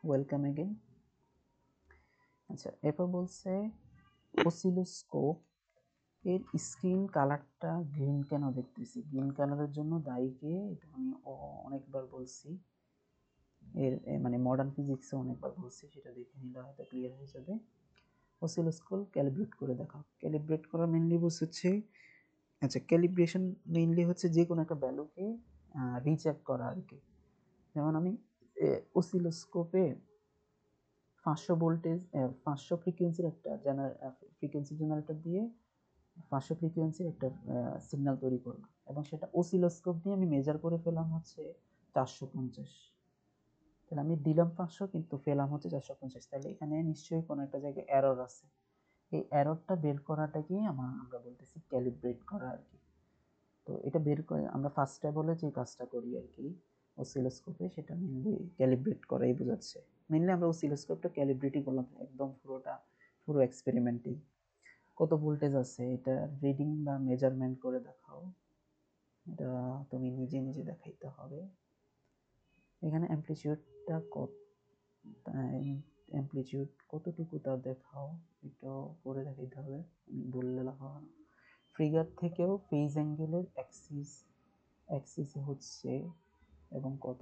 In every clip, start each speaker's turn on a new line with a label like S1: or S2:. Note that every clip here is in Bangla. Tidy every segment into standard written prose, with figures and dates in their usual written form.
S1: Welcome again. আচ্ছা, এরপর বলছে অসিলোস্কোপ এর স্ক্রিন কালারটা গ্রিন কেন দেখতেছি? গ্রিন কালারের জন্য দায়ী কে? এটা আমি অনেকবার বলছি, এর মানে মডার্ন ফিজিক্সে অনেকবার বলছি, সেটা দেখে নিলে হয়তো ক্লিয়ার হয়ে যাবে। অসিলোস্কোপ ক্যালিব্রেট করে দেখাও। ক্যালিব্রেট করা মেনলি হচ্ছে, আচ্ছা, ক্যালিব্রেশন মেইনলি হচ্ছে যে কোনো একটা ভ্যালুকে রিচেক করা আর কি। যেমন আমি অসিলোস্কোপে 500 ভোল্টেজ 500 ফ্রিকোয়েন্সির একটা ফ্রিকোয়েন্সি জেনারেটর দিয়ে 500 ফ্রিকোয়েন্সির একটা সিগন্যাল তৈরি করলাম, এবং সেটা অসিলোস্কোপ দিয়ে আমি মেজার করে ফেলাম হচ্ছে 450। তাহলে আমি দিলাম 500 কিন্তু পেলাম হচ্ছে 450। তাহলে এখানে নিশ্চয়ই কোনো একটা জায়গায় এরর আছে। এই এররটা বের করাটাকেই আমরা বলতেছি ক্যালিব্রেট করা আর কি। তো এটা বের করে আমরা ফার্স্ট বলে যে কাজটা করি আর কি অসিলোস্কোপে, সেটা মেনলি ক্যালিব্রেট করাই বোঝাচ্ছে। মেনলি আমরা অসিলোস্কোপটা ক্যালিব্রেটই করলাম একদম পুরো এক্সপেরিমেন্টেই। কত ভোল্টেজ আছে এটা রিডিং বা মেজারমেন্ট করে দেখাও। এটা তুমি নিজে নিজে দেখাইতে হবে। এখানে অ্যামপ্লিটিউডটা অ্যামপ্লিটিউড কতটুকু তা দেখাও, এটা করে দেখাইতে হবে, বললে লেখা হবে না। ফিগার থেকেও ফেজ অ্যাঙ্গেলের অ্যাক্সিস হচ্ছে এবং কত।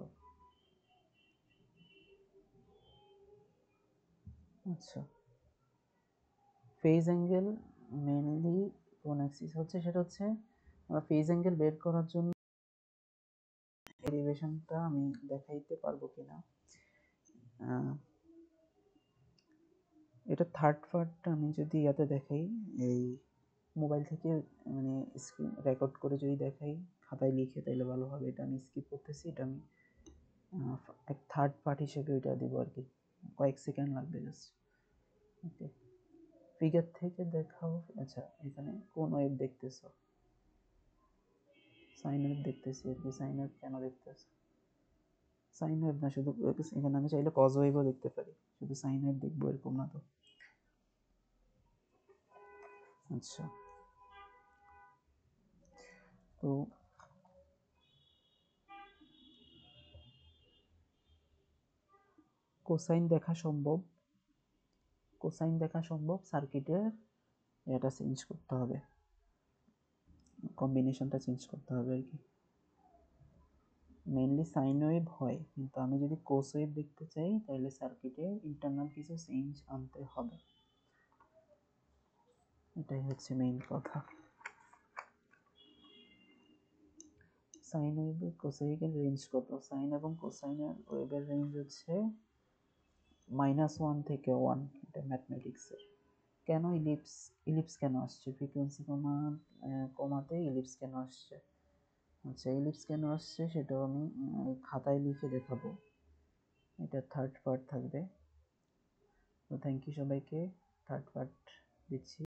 S1: আচ্ছা, ফেজ অ্যাঙ্গেল মেনলি কোন অ্যাক্সিস হচ্ছে, সেটা হচ্ছে আমরা ফেজ অ্যাঙ্গেল বের করার জন্য ডেরিভেশনটা আমি দেখাইতে পারবো কিনা। এটা থার্ড পার্টটা আমি যদি ইয়াতে দেখাই, এই মোবাইল থেকে মানে স্ক্রিন রেকর্ড করে যদি দেখাই, খাতায় লিখে, তাইলে ভালো হবে। এটা আমি স্কিপ করতেছি, এটা আমি এক থার্ড পার্ট হিসেবে ওইটা দিব আর কি, কয়েক সেকেন্ড লাগবে জাস্ট। ওকে, ফিগার থেকে দেখাও। আচ্ছা, এখানে কোন ওয়েভ দেখতেছো? সাইন ওয়েভ দেখতেছি আর কি। সাইন ওয়েভ কেন দেখতেছো? সাইন ওয়েভ না, শুধু এখানে আমি চাইলে কজ ওয়েভও দেখতে পারি, শুধু সাইন ওয়েভ দেখবো এরকম না তো। আচ্ছা, তো কোসাইন দেখা সম্ভব, সার্কিটের এটা চেঞ্জ করতে হবে, কম্বিনেশনটা চেঞ্জ করতে হবে আর কি। মেইনলি সাইন ওয়েভ হয়, কিন্তু আমি যদি কোস ওয়েভ দেখতে চাই তাহলে সার্কিটে ইন্টারনাল কিছু চেঞ্জ আনতে হবে, এটাই হচ্ছে মেইন কথা। সাইন ওয়েভের কোসাইনের রেঞ্জ কত? সাইন এবং কোসাইনের ওয়েভের রেঞ্জ হচ্ছে -1 থেকে 1, এটা ম্যাথমেটিক্সের। কেন ইলিপস কেন আসছে? ফ্রিকোয়েন্সি কমাতে ইলিপস কেন আসছে? আচ্ছা, ইলিপস কেন আসছে সেটাও আমি খাতায় লিখে দেখাবো, এটা থার্ড পার্ট থাকবে। তো থ্যাংক ইউ সবাইকে, থার্ড পার্ট দিচ্ছি।